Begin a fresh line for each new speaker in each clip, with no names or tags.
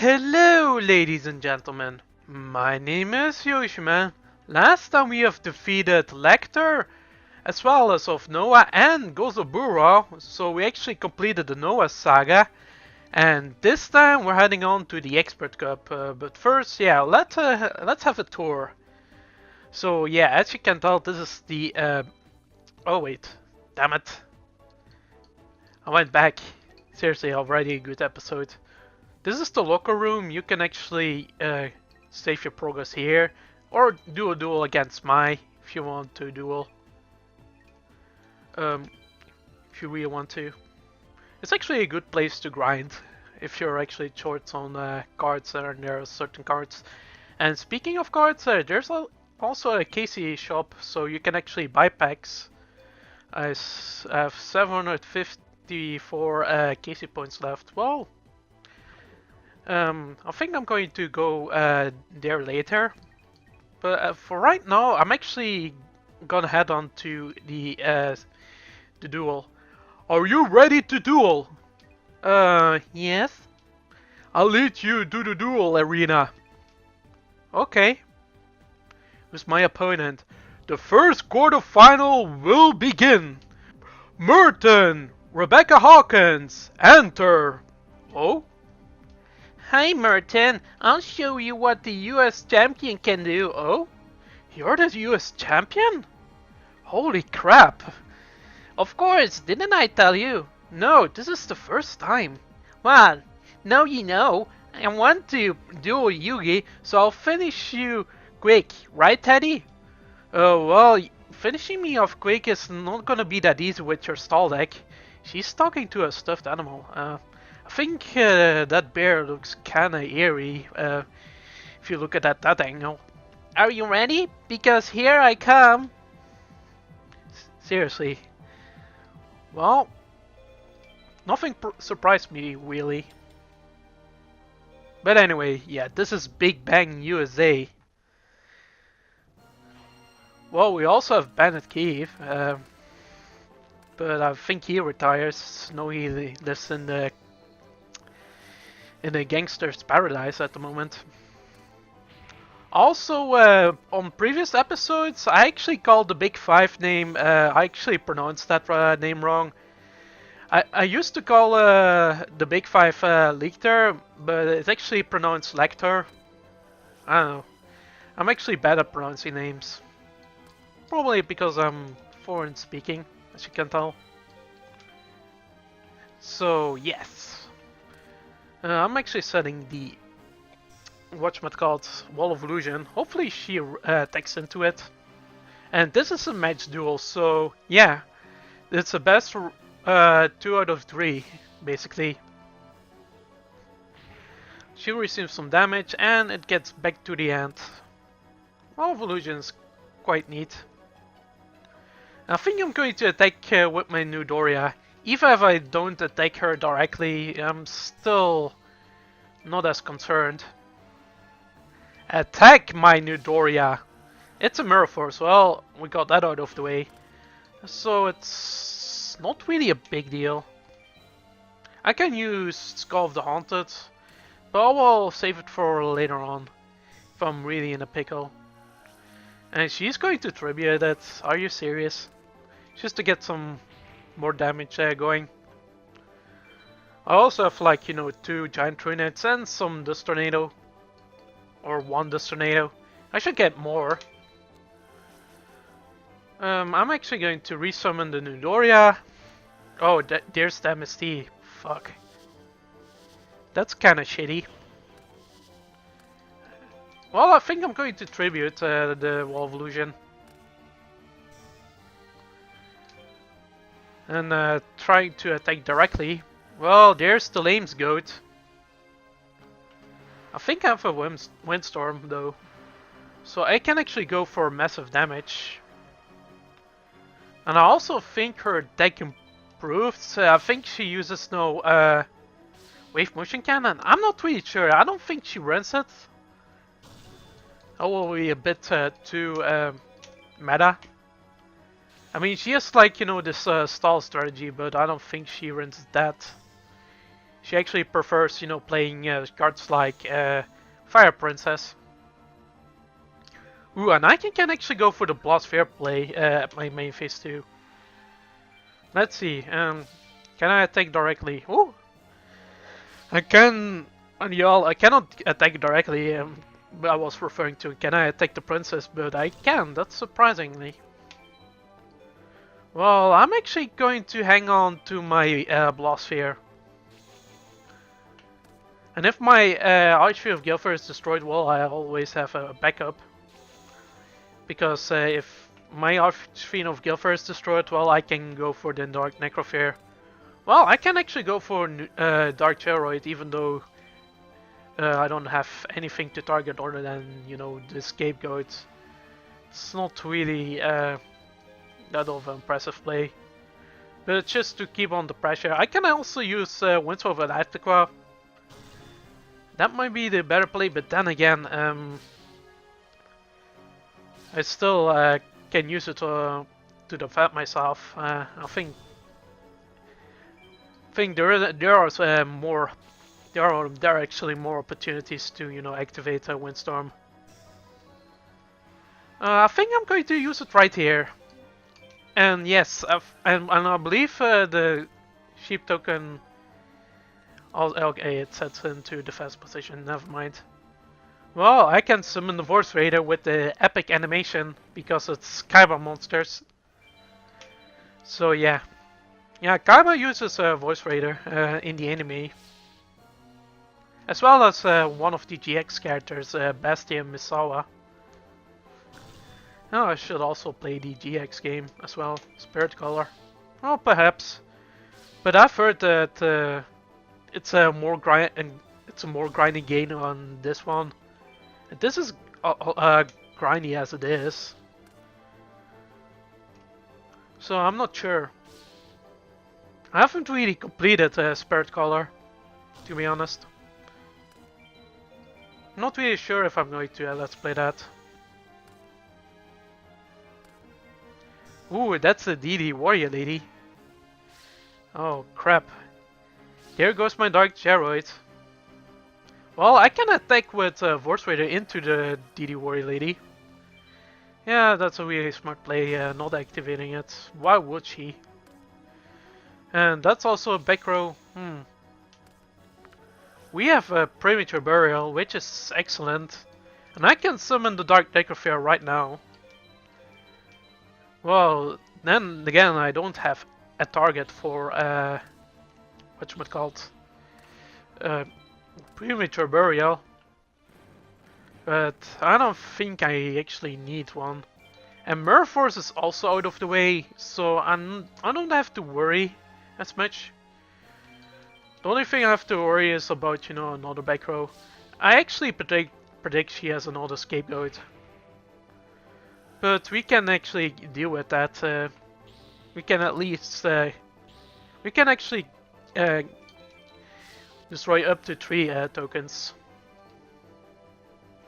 Hello, ladies and gentlemen. My name is Yoshima. Last time we have defeated Lecter, as well as of Noah and Gozobura, so we actually completed the Noah saga. And this time we're heading on to the Expert Cup. But first, yeah, let's have a tour. So yeah, as you can tell, this is the. Oh wait, damn it! I went back. Seriously, already a good episode. This is the locker room. You can actually save your progress here, or do a duel against Mai if you want to duel. If you really want to. It's actually a good place to grind if you're actually short on cards and there are certain cards. And speaking of cards, there's also a KC shop, so you can actually buy packs. I have 754 KC points left. Well, I think I'm going to go there later. But for right now, I'm actually gonna head on to the duel. Are you ready to duel? Yes. I'll lead you to the duel arena. Okay. Who's my opponent? The first quarterfinal will begin. Merton, Rebecca Hawkins, enter. Oh? Hi Merton, I'll show you what the US champion can do. Oh? You're the US champion? Holy crap. Of course, didn't I tell you? No, this is the first time. Well, now you know. I want to duel Yugi, so I'll finish you quick, right Teddy? Well, finishing me off quick is not gonna be that easy with your stall deck. She's talking to a stuffed animal. I think that bear looks kinda eerie, if you look at that angle. Are you ready? Because here I come. Seriously. Well, nothing surprised me, really. But anyway, yeah, this is Big Bang USA. Well, we also have Bandit Keith, but I think he retires. No, he lives in the gangster's paradise at the moment. Also, on previous episodes, I actually called the Big Five name. I actually pronounced that name wrong. I used to call the Big Five Lecter, but it's actually pronounced Lecter. I don't know. I'm actually bad at pronouncing names. Probably because I'm foreign speaking, as you can tell. So, yes. I'm actually setting the whatchamacallit Wall of Illusion. Hopefully she takes into it. And this is a match duel, so yeah. It's a best 2 out of 3, basically. She receives some damage and it gets back to the end. Wall of Illusion is quite neat. I think I'm going to attack with my new Doria. Even if I don't attack her directly, I'm still not as concerned. Attack my new Doria! It's a Mirror Force, well, we got that out of the way. So it's not really a big deal. I can use Skull of the Haunted, but I will save it for later on, if I'm really in a pickle. And she's going to tribute it, are you serious? Just to get some more damage going. I also have like, 2 Giant Trunets and some Dust Tornado. Or 1 Dust Tornado. I should get more. I'm actually going to resummon the new Doria. Oh, there's the MST. Fuck. That's kinda shitty. Well, I think I'm going to tribute the Wall of Illusion. And trying to attack directly. Well, there's the Lame's Goat. I think I have a Windstorm though. So I can actually go for massive damage. And I also think her deck improved. I think she uses no Wave Motion Cannon. I'm not really sure. I don't think she runs it. That will be a bit too meta. I mean, she has like, this stall strategy, but I don't think she runs that. She actually prefers, playing cards like Fire Princess. Ooh, and I can actually go for the Bloodsphere play at my main phase too. Let's see. Can I attack directly? Ooh, I can. And y'all, I cannot attack directly. I was referring to can I attack the princess, but I can. That's surprisingly. Well, I'm actually going to hang on to my Bloodsphere. And if my Archfiend of Guilford is destroyed, well, I always have a backup. Because if my Archfiend of Guilford is destroyed, well, I can go for the Dark Necrophere. Well, I can actually go for Dark Terroroid, even though I don't have anything to target other than, the Scapegoat. It's not really that of an impressive play. But just to keep on the pressure, I can also use Winds of Atlantica. That might be the better play, but then again, I still can use it to defend myself. I think there are actually more opportunities to activate a Windstorm. I think I'm going to use it right here. And yes, and I believe the sheep token. Okay, it sets into defense position. Never mind. Well, I can summon the Voice Raider with the epic animation because it's Kaiba monsters. So yeah, Kaiba uses Voice Raider in the anime, as well as one of the GX characters, Bastian Misawa. Oh, I should also play the GX game as well, Spirit Color. Well, perhaps, but I've heard that it's a more grinding game on this one. And this is grindy as it is, so I'm not sure. I haven't really completed Spirit Color, to be honest. I'm not really sure if I'm going to let's play that. Ooh, that's a DD Warrior Lady. Oh crap. There goes my Dark Geroid. Well, I can attack with Voice Raider into the DD Warrior Lady. Yeah, that's a really smart play, not activating it. Why would she? And that's also a back row. We have a Premature Burial, which is excellent. And I can summon the Dark Necrophere right now. Well, then again, I don't have a target for whatchamacallit, Premature Burial, but I don't think I actually need one. And Mirror Force is also out of the way, so I don't have to worry as much. The only thing I have to worry is about another back row. I actually predict she has another Scapegoat. But we can actually deal with that. We can at least we can actually destroy up to 3 tokens,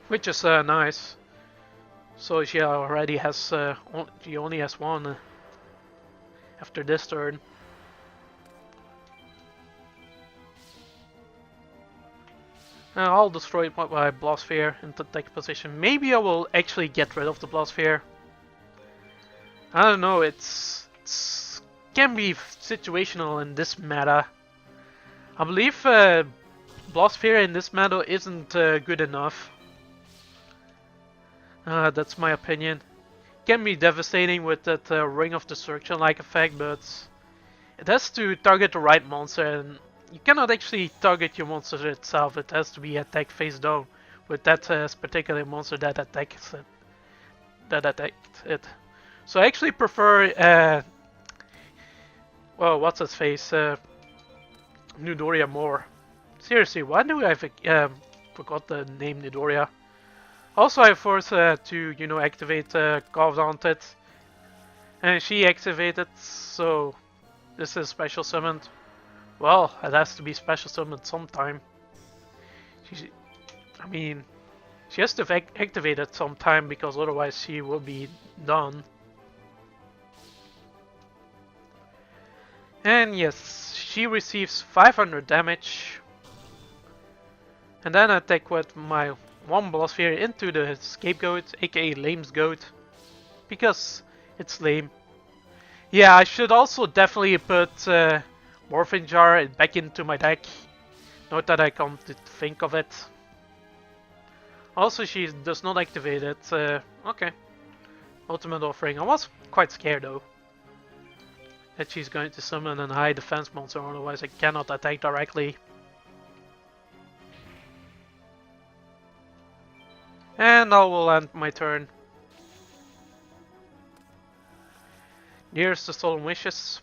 which is nice. So she already has she only has 1 after this turn. I'll destroy my Bloodsphere into attack position. Maybe I will actually get rid of the Bloodsphere. I don't know, it's can be situational in this meta. I believe Bloodsphere in this meta isn't good enough. That's my opinion. Can be devastating with that Ring of Destruction-like effect, but it has to target the right monster, and you cannot actually target your monster itself. It has to be attacked face down with that particular monster that attacks it. So I actually prefer well, what's his face? Nidoria more. Seriously, why do I forgot the name Nidoria? Also, I forced to activate Carved Haunted, and she activated. So this is special summoned. Well, it has to be special summoned sometime. I mean, she has to activate it sometime because otherwise she will be done. And yes, she receives 500 damage. And then I attack with my one blast sphere into the scapegoat, aka Lame's goat. Because it's lame. Yeah, I should also definitely put Morphing Jar back into my deck. Note that I come to think of it. Also, she does not activate it. Okay. Ultimate Offering. I was quite scared though. That she's going to summon a high defense monster, otherwise I cannot attack directly. And I will end my turn. Here's the Stolen Wishes.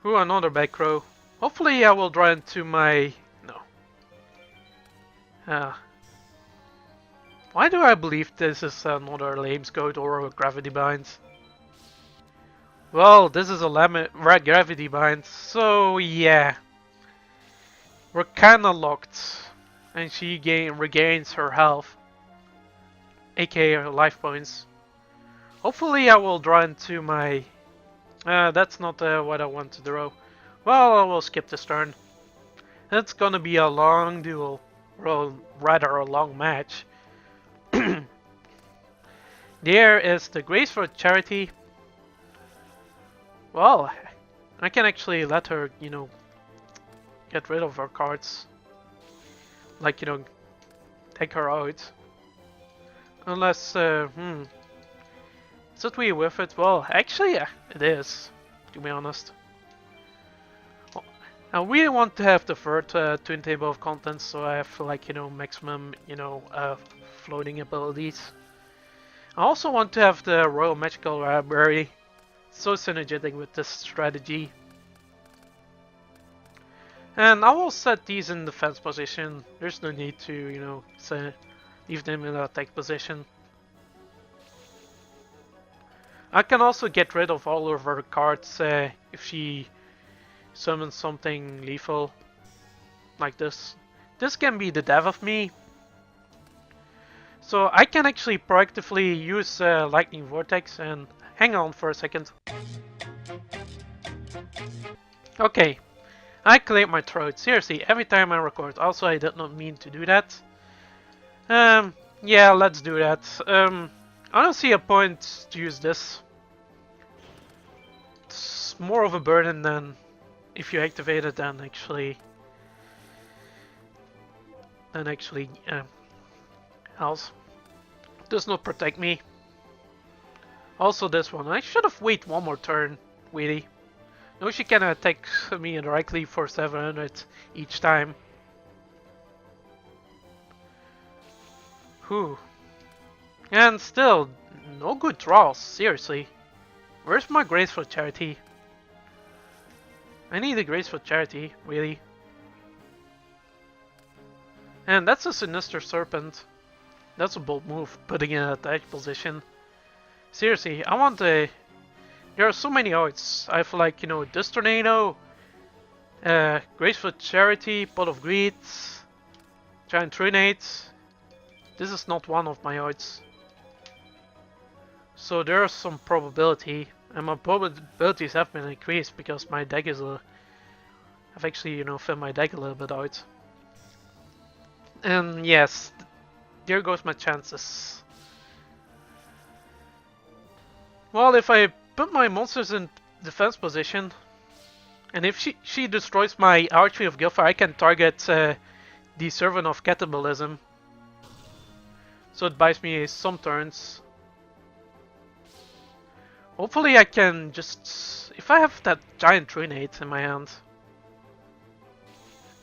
Ooh, another back row. Hopefully I will draw into my... no. Why do I believe this is another Lame's Goat or a Gravity Bind? Well, this is a red Gravity Bind, so yeah. We're kinda locked. And she regains her health. Aka her life points. Hopefully I will draw into my... that's not what I want to draw. Well, I will skip this turn. It's gonna be a long duel. Or rather a long match. There is the Grace for Charity. Well, I can actually let her, you know, get rid of her cards. Like, you know, take her out. Unless, is it really worth it? Well, actually, yeah, it is, to be honest. I really want to have the third Toon table of contents, so I have, like, you know, maximum, you know, floating abilities. I also want to have the Royal Magical Library. So synergetic with this strategy. And I will set these in defense position. There's no need to, you know, leave them in attack position. I can also get rid of all of her cards if she summons something lethal. Like this. This can be the death of me. So I can actually proactively use Lightning Vortex and hang on for a second. Okay, I cleared my throat. Seriously, every time I record. Also, I did not mean to do that. Yeah, let's do that. I don't see a point to use this. It's more of a burden than if you activate it than actually else. Does not protect me. Also this one. I should have waited one more turn, really. No, she can attack me directly for 700 each time. Whew. And still, no good draws, seriously. Where's my Grace for Charity? I need a Grace for Charity, really. And that's a Sinister Serpent. That's a bold move, putting in an attack position. Seriously, I want a... There are so many outs. I feel like, you know, this Tornado, Grace for Charity, Pot of Greed, Giant Trinate. This is not one of my outs. So there's some probability, and my probabilities have been increased because my deck is I've actually, you know, filled my deck a little bit out. And yes, there goes my chances. Well, if I put my monsters in defense position, and if she destroys my Archery of Guilfire, I can target the Servant of Cannibalism. So it buys me some turns. Hopefully I can just... If I have that Giant Trinate in my hand.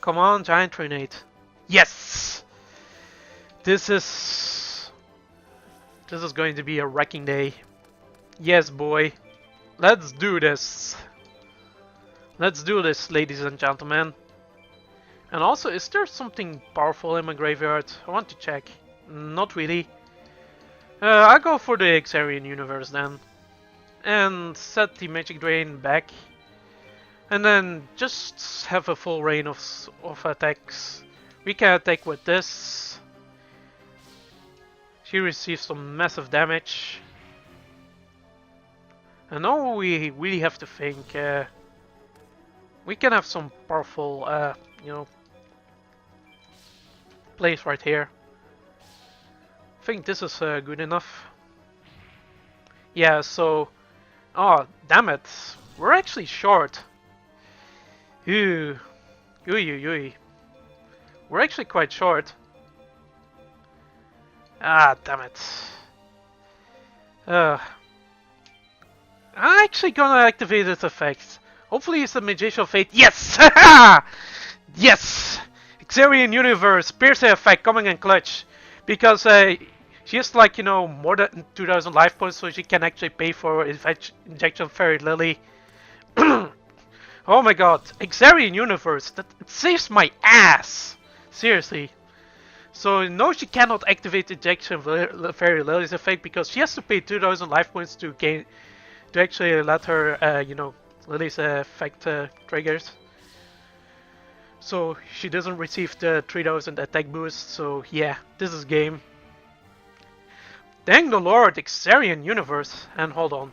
Come on, Giant Trinate. Yes! This is going to be a wrecking day. Yes, boy. Let's do this. Let's do this, ladies and gentlemen. And also, is there something powerful in my graveyard? I want to check. Not really. I'll go for the Xarian universe then. And set the Magic Drain back. And then just have a full reign of attacks. We can attack with this. She receives some massive damage. And now we really have to think. We can have some powerful, you know, plays right here. I think this is good enough. Yeah, so... Oh, damn it. We're actually short. Ooh. Ooh. We're actually quite short. Ah, damn it. I'm actually gonna activate its effects. Hopefully it's a Magician Fate. Yes! Yes! Xerian Universe, Piercing Effect coming in clutch. Because she has like, you know, more than 2000 life points, so she can actually pay for Injection Fairy Lily. Oh my god, Xerian Universe, that it saves my ass! Seriously. So no, she cannot activate Injection Fairy Lily's effect because she has to pay 2000 life points to gain to actually let her, you know, Lily's effect triggers. So she doesn't receive the 3000 attack boost. So yeah, this is game. Thank the Lord, Xerian Universe. And hold on.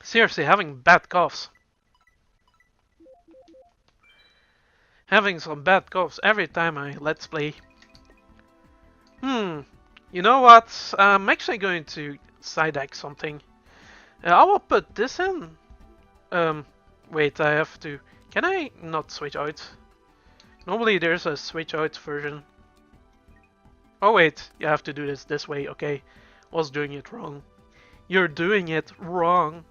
Seriously, having bad coughs. Having some bad coughs every time I let's play. You know what? I'm actually going to side deck something. I will put this in. Wait, I have to. Can I not switch out? Normally there's a switch out version. Oh wait, you have to do this way. Okay, was doing it wrong. You're doing it wrong.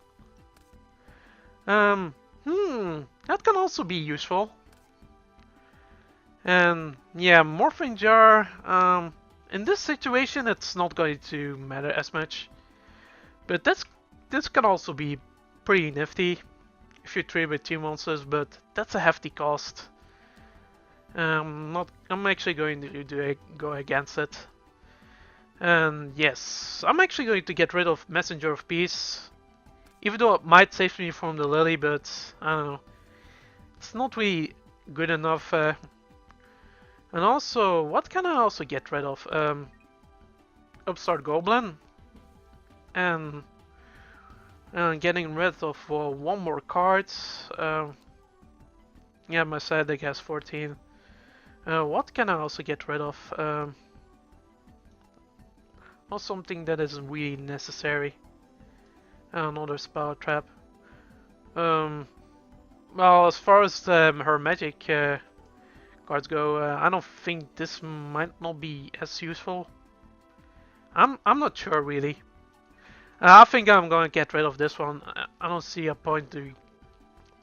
That can also be useful. And yeah, Morphing Jar. In this situation, it's not going to matter as much. But this can also be pretty nifty if you trade with 2 monsters, but that's a hefty cost. I'm actually going to go against it. And yes, I'm actually going to get rid of Messenger of Peace. Even though it might save me from the Lily, but I don't know. It's not really good enough. And also, what can I also get rid of? Upstart Goblin. And getting rid of one more card. Yeah, my side deck has 14. What can I also get rid of? Not something that isn't really necessary. Another spell trap. Well, as far as her magic cards go, I don't think this might not be as useful. I'm not sure really. I think I'm going to get rid of this one. I don't see a point to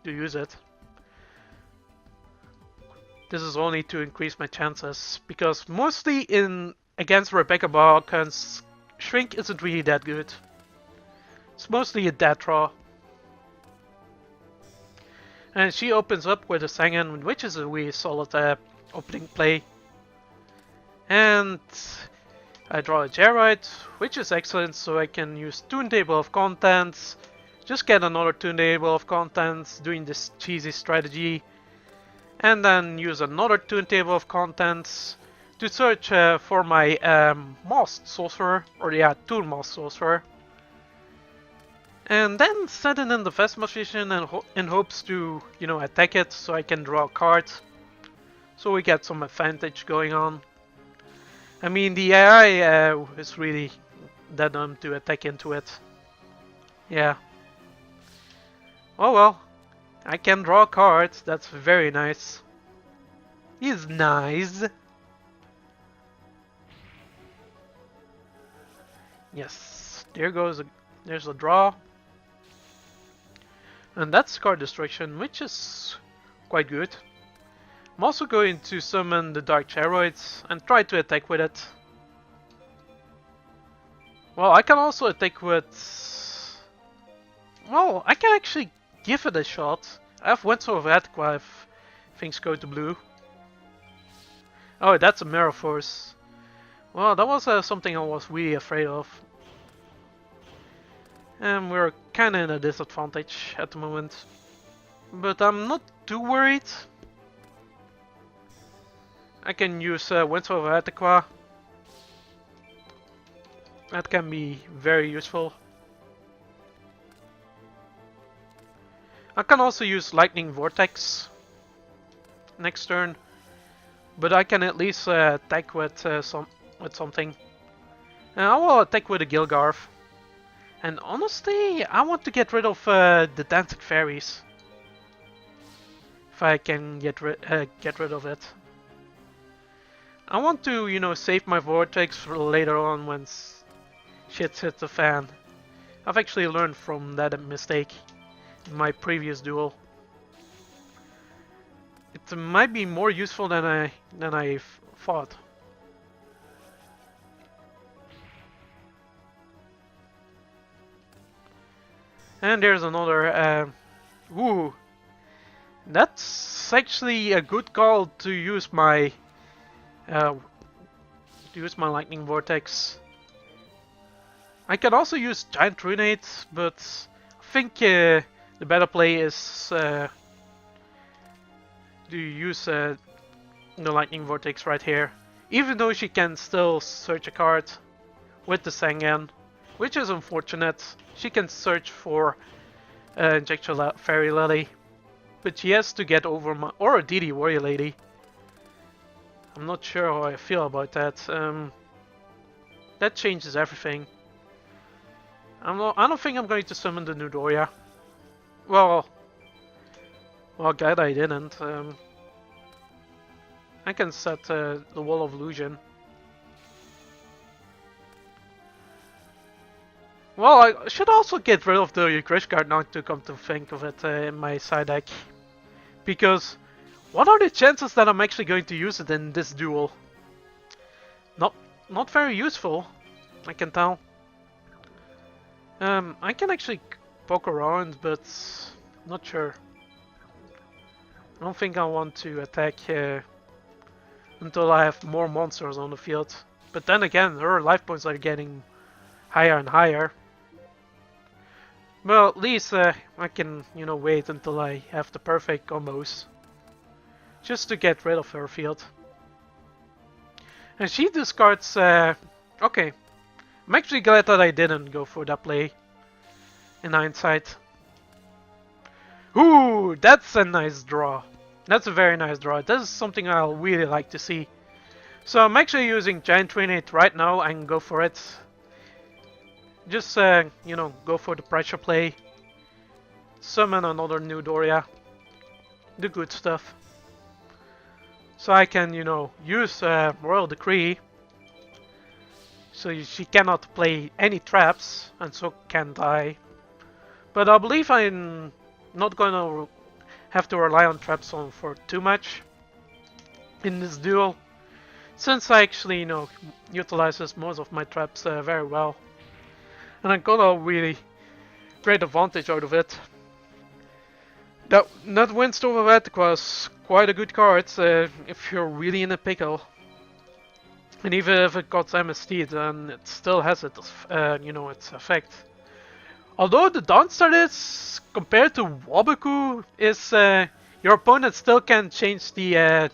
use it. This is only to increase my chances because mostly against Rebecca Balkan's Shrink isn't really that good. It's mostly a dead draw. And she opens up with a Sangan, which is a really solid opening play. And I draw a Jarite, which is excellent, so I can use Toon Table of Contents. Just get another Toon Table of Contents, doing this cheesy strategy. And then use another Toon Table of Contents to search for my Moss Sorcerer, or yeah, Toon Moss Sorcerer. And then set it in the Vesma position and in hopes to, you know, attack it so I can draw a card. So we get some advantage going on. I mean, the AI is really that dumb to attack into it. Yeah. Oh well. I can draw cards, that's very nice. He's nice. Yes, there's a draw. And that's card destruction, which is quite good. I'm also going to summon the Dark Charoids and try to attack with it. Well, I can also attack with... Well, I can actually give it a shot. I have Winds of Atqua if things go to blue. Oh, that's a Mirror Force. Well, that was something I was really afraid of. And we're kinda in a disadvantage at the moment. But I'm not too worried. I can use Winds of Atqua. That can be very useful. I can also use Lightning Vortex next turn, but I can at least attack with something. I will attack with a Gilgarth. And honestly, I want to get rid of the Dancing Fairies. If I can get rid of it. I want to, you know, save my Vortex for later on when shit hits the fan. I've actually learned from that mistake in my previous duel. It might be more useful than I thought. And there's another. Ooh, that's actually a good call to use my Lightning Vortex. I can also use Giant Runate, but I think the better play is to use the Lightning Vortex right here. Even though she can still search a card with the Sangan, which is unfortunate. She can search for Injector Fairy Lily, but she has to get over my... or a DD Warrior Lady. I'm not sure how I feel about that. That changes everything. I don't think I'm going to summon the Nudoria. Well, glad I didn't. I can set the Wall of Illusion. Well, I should also get rid of the Crash card now to come to think of it in my side deck. Because what are the chances that I'm actually going to use it in this duel? Not very useful, I can tell. I can actually poke around, but not sure. I don't think I want to attack until I have more monsters on the field. But then again, her life points are getting higher and higher. Well, at least I can, you know, wait until I have the perfect combos. Just to get rid of her field. And she discards... okay. I'm actually glad that I didn't go for that play. In hindsight. Ooh, that's a nice draw. That's a very nice draw. This is something I'll really like to see. So I'm actually using Giant Trinate right now and go for it. Just, you know, go for the pressure play. Summon another new Doria. The good stuff. So I can, you know, use Royal Decree. So she cannot play any traps, and so can't I. But I believe I'm not gonna have to rely on traps for too much in this duel. Since I actually, you know, utilizes most of my traps very well. And I got a really great advantage out of it. That Windstorm Overhead was quite a good card if you're really in a pickle. And even if it got MST, then it still has its, you know, its effect. Although the downside is, compared to Waboku, is your opponent still can change the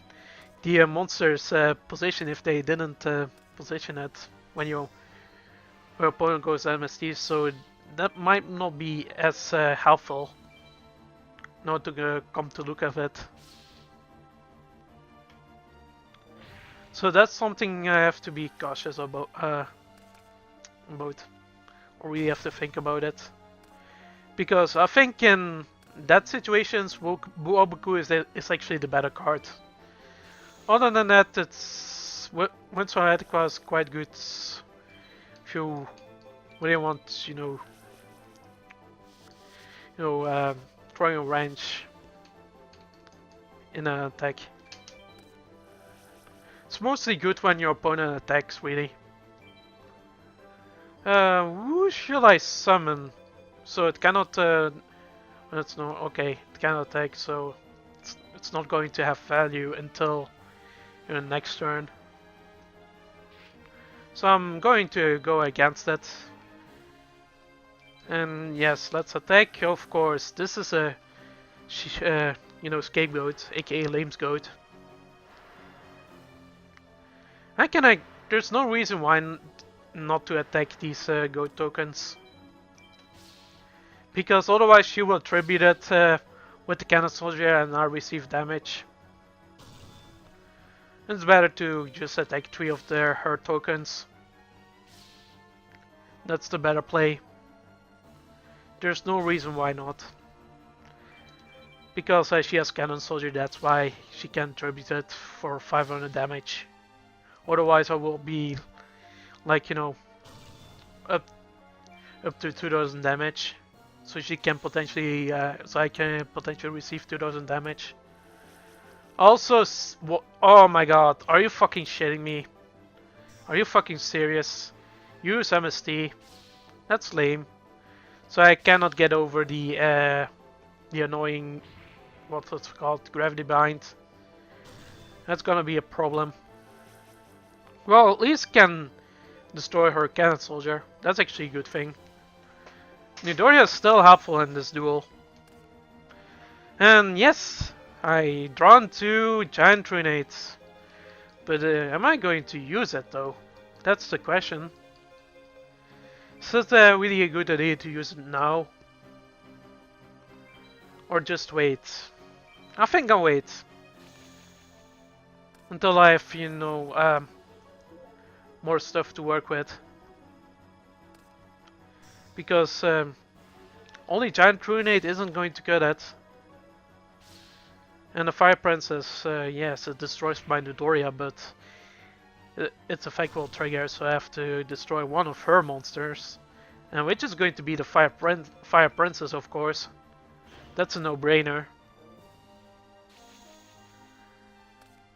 monster's position if they didn't position it when your opponent goes MST. So that might not be as helpful. Now to come to look at it. So that's something I have to be cautious about. Or we have to think about it. Because I think in that situations, Waboku is actually the better card. Other than that, it's Windsor was quite good. If you really want, you know, throwing a wrench in an attack. It's mostly good when your opponent attacks, really. Who should I summon? So it cannot. It's no okay. It cannot attack, so it's not going to have value until your next turn. So I'm going to go against it. And yes, let's attack. Of course, this is a you know, scapegoat, aka Lame's goat. There's no reason why not to attack these goat tokens. Because otherwise she will tribute it with the cannon soldier and I receive damage. It's better to just attack 3 of her tokens. That's the better play. There's no reason why not. Because she has cannon soldier, that's why she can tribute it for 500 damage. Otherwise I will be like, you know, up to 2000 damage. So she can potentially, so I can potentially receive 2000 damage. Also, oh my god, are you fucking shitting me? Are you fucking serious? Use MST. That's lame. So I cannot get over the annoying, what's it called, gravity bind. That's gonna be a problem. Well, at least can destroy her cannon soldier. That's actually a good thing. Midoriya is still helpful in this duel. And yes, I drawn 2 giant Trinates. But am I going to use it though? That's the question. Is it really a good idea to use it now? Or just wait? I think I'll wait. Until I have, you know, more stuff to work with. Because only giant Trunate isn't going to cut it. And the Fire Princess, yes, it destroys my Midoriya, but its effect will trigger, so I have to destroy one of her monsters. And which is going to be the Fire Princess, of course. That's a no-brainer.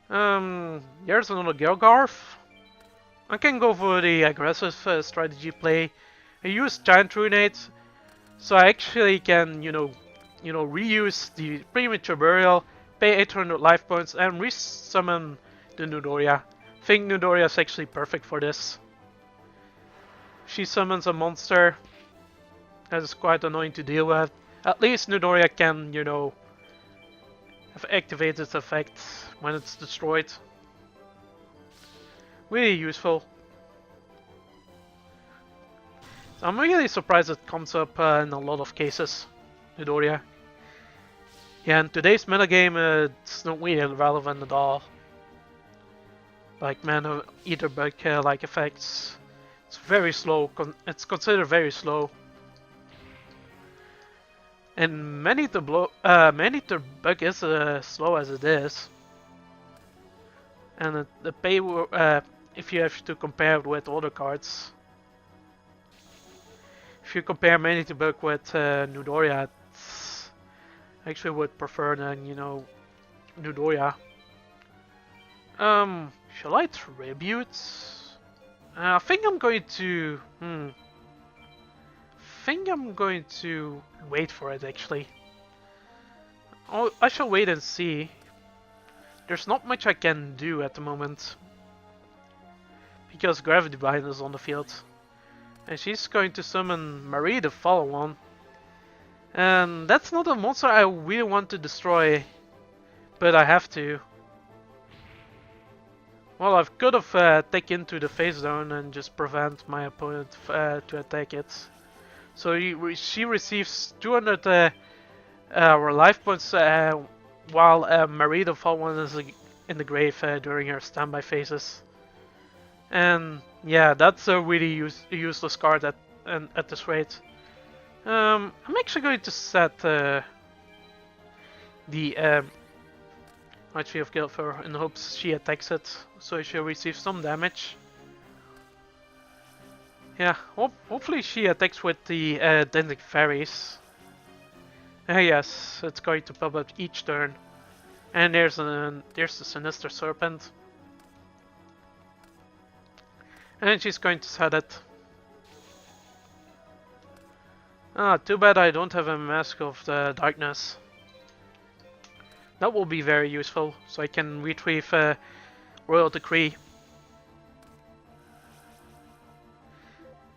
Here's another Gelgarth. I can go for the aggressive strategy play. I use Giant Runate, so I actually can, you know, reuse the Premature Burial, pay 800 life points, and resummon the Midoriya. I think Midoriya is actually perfect for this. She summons a monster that is quite annoying to deal with. At least Midoriya can, you know, activate its effect when it's destroyed. Really useful. I'm really surprised it comes up in a lot of cases, Midoriya. Yeah, in today's metagame, it's not really relevant at all. Like Mana Eater Bug like effects. It's very slow, it's considered very slow. And Maneater Bug is slow as it is. And the pay, if you have to compare it with other cards. If you compare Maneater Bug with Midoriya, I actually would prefer than, you know, Midoriya. Shall I tribute? I think I'm going to. I think I'm going to wait for it actually. Oh, I shall wait and see. There's not much I can do at the moment because Gravity Bind is on the field, and she's going to summon Marie the Fallen One. And that's not a monster I really want to destroy, but I have to. Well, I could have taken to the face zone and just prevent my opponent to attack it. So she receives 200 life points while Marie the Fallen One is in the grave during her standby phases. And yeah, that's a really useless card at this rate. I'm actually going to set the Archie of Guild for in hopes she attacks it, so she'll receive some damage. Yeah, hopefully she attacks with the Dentic Fairies. Yes, it's going to pop up each turn. And there's the Sinister Serpent. And she's going to set it. Ah, too bad I don't have a Mask of the Darkness. That will be very useful, so I can retrieve Royal Decree.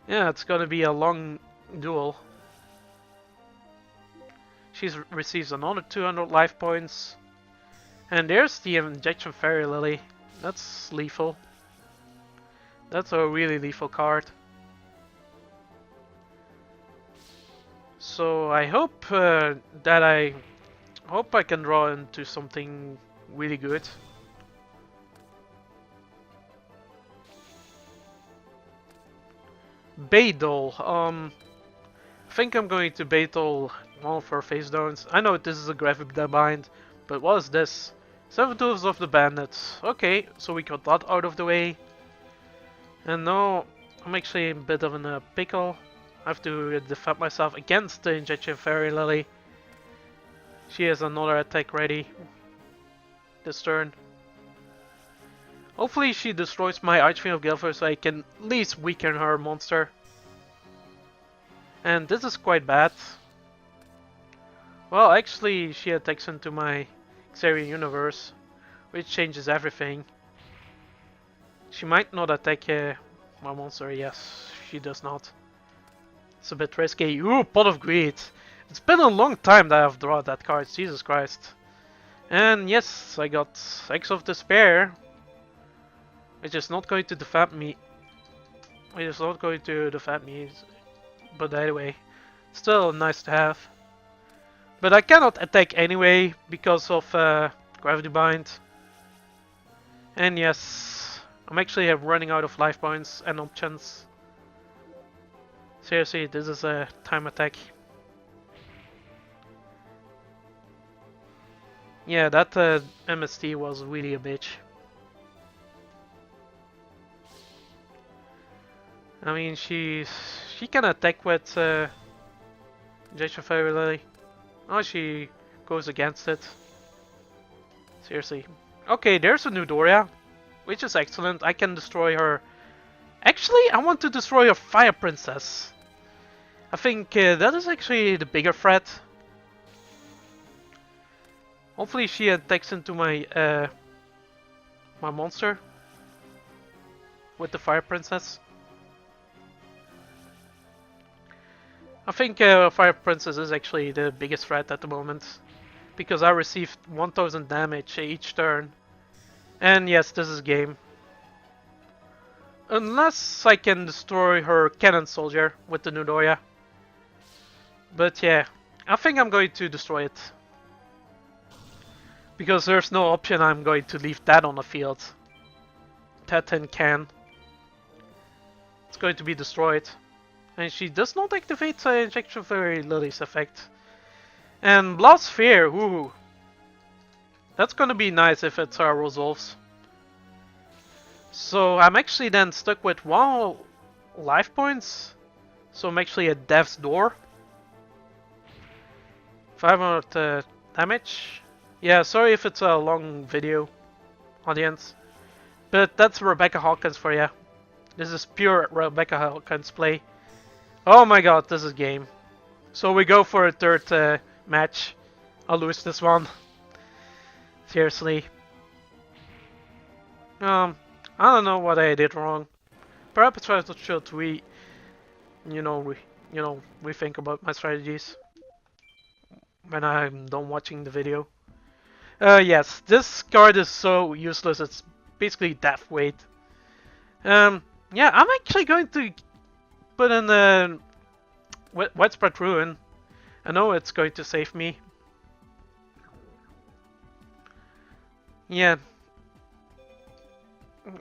Yeah, it's gonna be a long duel. She receives another 200 life points. And there's the Injection Fairy Lily. That's lethal. That's a really lethal card. So I hope that I hope I can draw into something really good. Beidol. I think I'm going to Beidol one for face downs. I know this is a graphic bind, but what is this? 7 Tools of the Bandits. Okay, so we got that out of the way. And now I'm actually a bit of a pickle. I have to defend myself against the Injection Fairy Lily. She has another attack ready this turn. Hopefully she destroys my Archfiend of Guilford so I can at least weaken her monster. And this is quite bad. Well, actually she attacks into my Xarian universe, which changes everything. She might not attack my monster, yes, she does not. It's a bit risky. Ooh, Pot of Greed. It's been a long time that I've drawn that card, Jesus Christ. And yes, I got X of Despair, which is not going to defend me. It is not going to defend me, but anyway, still nice to have. But I cannot attack anyway because of Gravity Bind. And yes, I'm actually running out of life points and options. Seriously, this is a time attack. Yeah, that MST was really a bitch. I mean, she can attack with Injection Fairy Lily. Oh, she goes against it. Seriously. Okay, there's a new Doria, which is excellent. I can destroy her. Actually, I want to destroy her Fire Princess. I think that is actually the bigger threat. Hopefully she attacks into my my monster with the Fire Princess. I think Fire Princess is actually the biggest threat at the moment, because I received 1000 damage each turn. And yes, this is game. Unless I can destroy her Cannon Soldier with the Nudoya. But yeah, I think I'm going to destroy it. Because there's no option I'm going to leave that on the field. Tetten can. It's going to be destroyed. And she does not activate Injection Fairy Lily's effect. And Blast Sphere, ooh. That's gonna be nice if it resolves. So I'm actually then stuck with 1 life points. So I'm actually at Death's Door. 500 damage. Yeah, sorry if it's a long video, audience. But that's Rebecca Hawkins for you. This is pure Rebecca Hawkins play. Oh my god, this is game. So we go for a third match. I'll lose this one. Seriously. I don't know what I did wrong. Perhaps I should rethink about my strategies when I'm done watching the video. Yes, this card is so useless. It's basically death weight. Yeah, I'm actually going to put in the Widespread Ruin. I know it's going to save me. Yeah.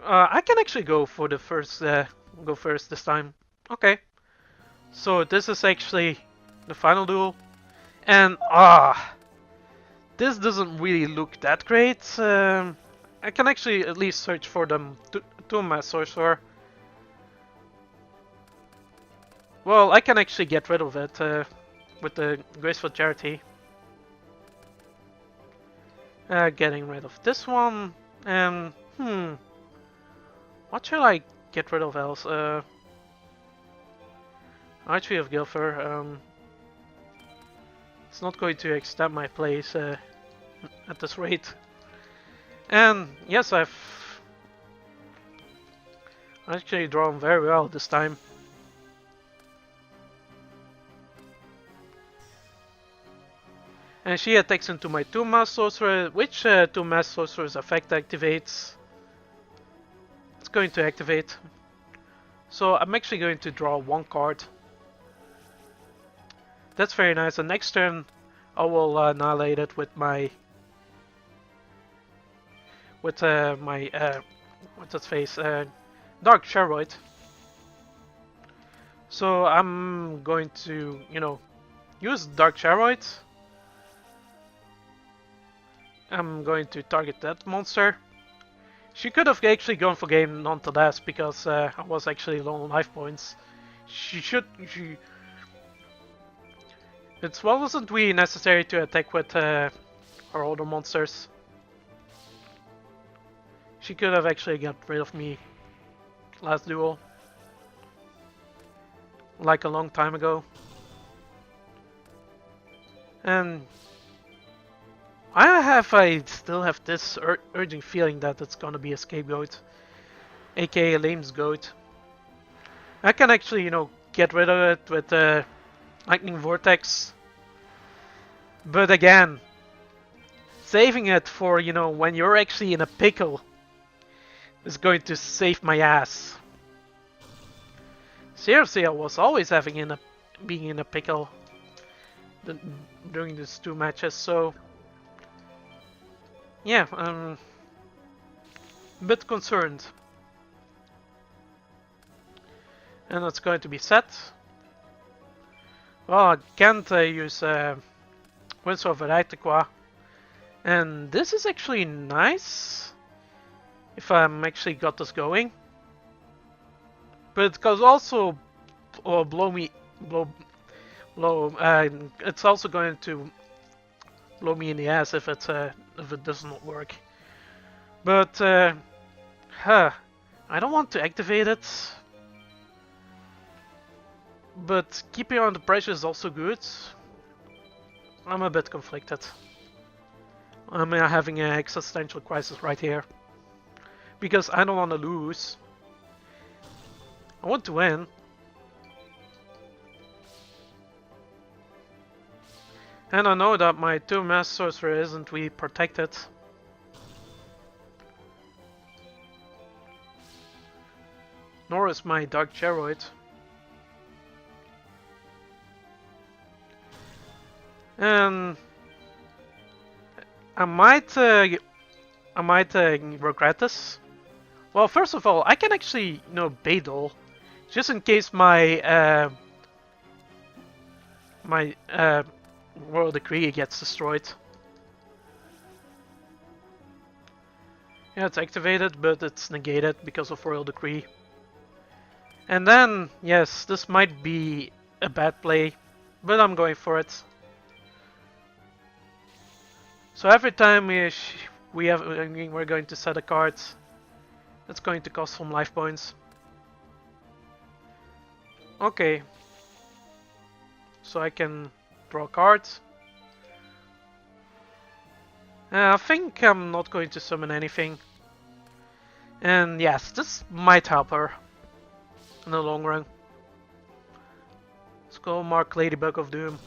I can actually go for the first, go first this time. Okay. So this is actually the final duel. And this doesn't really look that great. I can actually at least search for them to my Sorcerer. Well, I can actually get rid of it with the Graceful Charity. Getting rid of this one. What shall I get rid of else? Archery of Guilford. It's not going to extend my place at this rate. And yes, I've actually drawn very well this time. And she attacks into my 2-mass Sorcerer, which 2-mass Sorcerer's effect activates. It's going to activate. So I'm actually going to draw one card. That's very nice. And next turn, I will annihilate it with my what's its face, Dark Charoid. So I'm going to, use Dark Charoid. I'm going to target that monster. She could have actually gone for game nonetheless because I was actually low on life points. It wasn't really necessary to attack with her other monsters. She could have actually got rid of me last duel. Like a long time ago. And I still have this urgent feeling that it's gonna be a scapegoat, aka Lame's goat. I can actually, get rid of it with Lightning Vortex. But again, saving it for, when you're actually in a pickle is going to save my ass. Seriously, I was always being in a pickle during these two matches, so yeah, I'm a bit concerned. And it's going to be set. Well, I can't use Winds of Veracqua. And this is actually nice. If I'm actually got this going. But it could also it's also going to blow me in the ass if it does not work. But I don't want to activate it. But keeping on the pressure is also good. I'm a bit conflicted. I'm having an existential crisis right here. Because I don't want to lose. I want to win. And I know that my 2-mass Sorcerer isn't really protected. Nor is my Dark Charoid. And I might regret this. Well, first of all, I can actually, Badal, just in case my Royal Decree gets destroyed. Yeah, it's activated, but it's negated because of Royal Decree. And then, yes, this might be a bad play, but I'm going for it. So every time we're going to set a card, it's going to cost some life points. Okay. So I can draw cards. I think I'm not going to summon anything. And yes, this might help her in the long run. Let's go mark Ladybug of Doom.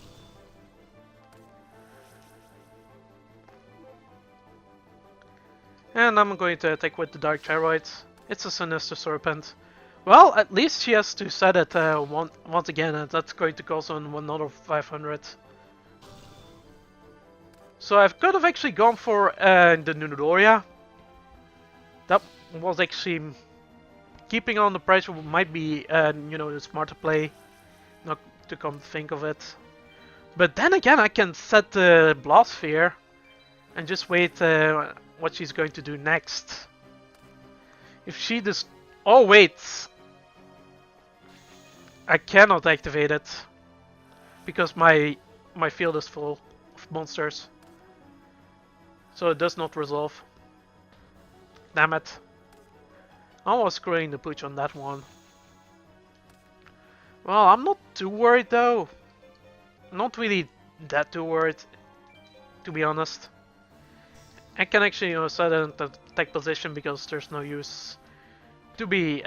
And I'm going to attack with the Dark Charoid. It's a Sinister Serpent. Well, at least she has to set it once again, and that's going to cost on another 500. So I could have actually gone for the Nudoria. That was actually keeping on the pressure might be, the smarter play. Not to come to think of it. But then again, I can set the Blast Sphere and just wait what she's going to do next. If she does... Oh wait! I cannot activate it. Because my field is full of monsters. So it does not resolve. Damn it. I was screwing the pooch on that one. Well, I'm not too worried though. Not really that too worried, to be honest. I can actually, set it in the attack position because there's no use to be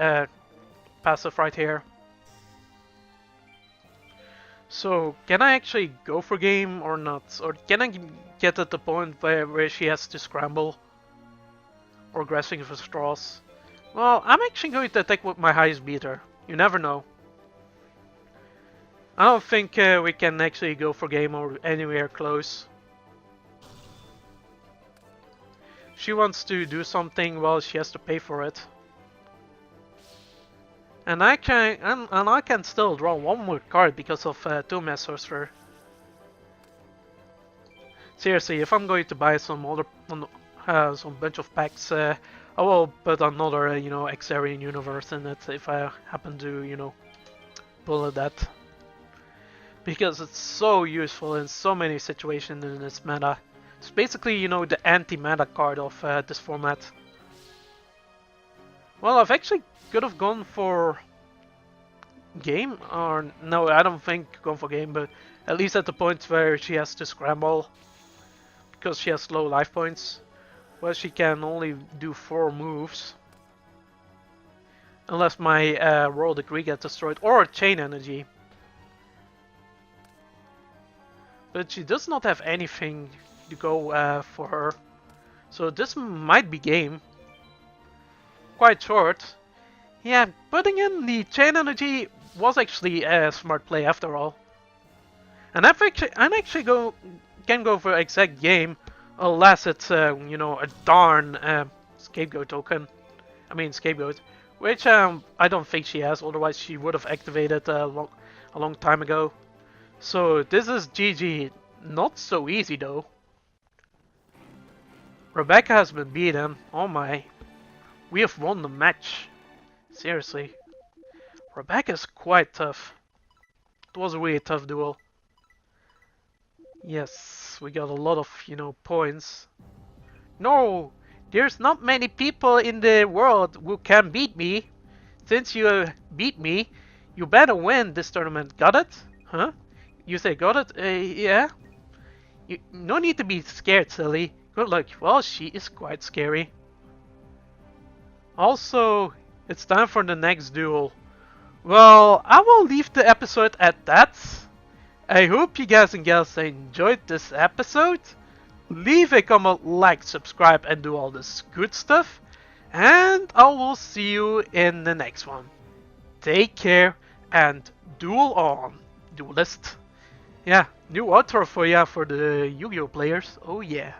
passive right here. So, can I actually go for game or not? Or can I get at the point where she has to scramble? Or grasping for straws? Well, I'm actually going to attack with my highest beater. You never know. I don't think we can actually go for game or anywhere close. She wants to do something, well, she has to pay for it. And I can still draw one more card because of Toon Sorcerer. Seriously, if I'm going to buy some other some bunch of packs, I will put another Xarian universe in it if I happen to pull that. Because it's so useful in so many situations in this meta. It's basically the anti-meta card of this format. Well, I've actually could have gone for game, or no, I don't think gone for game, but at least at the point where she has to scramble because she has low life points. Well, she can only do 4 moves unless my Royal Decree gets destroyed or Chain Energy. But she does not have anything to go for her, so this might be game. Quite short. Yeah, putting in the Chain Energy was actually a smart play after all. And I'm actually can go for exact game, unless it's a darn scapegoat token. I mean scapegoat, which I don't think she has. Otherwise, she would have activated a long time ago. So this is GG. Not so easy though. Rebecca has been beaten. Oh my, we have won the match. Seriously, Rebecca's quite tough. It was a really tough duel. Yes, we got a lot of, points. No, there's not many people in the world who can beat me. Since you beat me, you better win this tournament. Got it? Huh? You say got it? Yeah. No need to be scared, silly. Good luck. Well, she is quite scary. Also, it's time for the next duel. Well, I will leave the episode at that. I hope you guys and gals enjoyed this episode. Leave a comment, like, subscribe, and do all this good stuff. And I will see you in the next one. Take care and duel on, duelist. Yeah, new outro for ya for the Yu-Gi-Oh players. Oh yeah.